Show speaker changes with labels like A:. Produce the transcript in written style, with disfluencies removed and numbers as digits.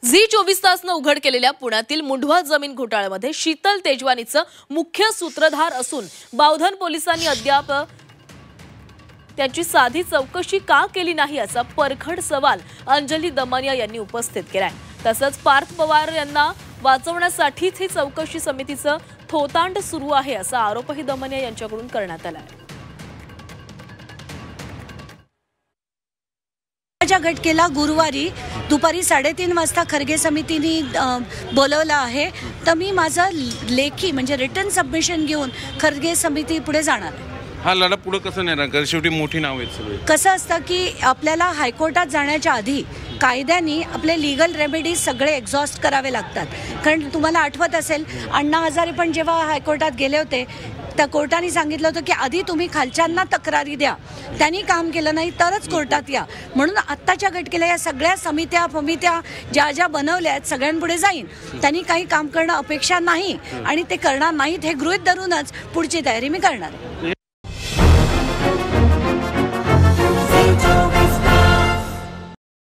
A: Zee 24 तासनं उघड केलेल्या पुण्यातील मुंढवा जमीन घोटाळ्यामध्ये शीतल तेजवानीचं मुख्य सूत्रधार असून बावधन पोलिसांनी अद्याप त्याची साधी चौकशी का केली नाही असा परखड सवाल अंजली दमनिया यांनी उपस्थित केलाय। तसंच पार्थ पवार यांना वाचवण्यासाठीच ही चौकशी समितीचं थोतांड सुरू आहे असा आरोपही दमनिया यांच्याकडून करण्यात आलाय।
B: घटकेला गुरुवारी दुपारी 3:30 वाजता खरगे समितीने बोलवलं आहे, तर मी माझं लेखी म्हणजे रिटन सबमिशन घेऊन खरगे समिती पुढे जाणार आहे।
C: हा लढा पुढे कसं नेणार, कारण शेवटी मोठी नाव आहेत सगळे।
B: कसं असतं की आपल्याला हायकोर्टात जाण्याच्या आधी कायद्याने आपले लीगल रेमेडीज सगळे एक्झॉस्ट करावे लागतात। कारण तुम्हाला आठवत असेल अण्णा हजारे पण जेव्हा हायकोर्टात गेले होते त्या कोर्टाने सांगितलं होतं की आधी तुम्ही खालच्यांना तक्रारी द्या, त्यांनी काम केलं नाही तरच कोर्टात या। म्हणून आत्ताच्या घटकेला या सगळ्या समित्या ज्या ज्या बनवल्या आहेत सगळ्यांपुढे जाईन। त्यांनी काही काम करणं अपेक्षा नाही आणि ते करणार नाहीत हे गृहीत धरूनच पुढची तयारी मी करणार।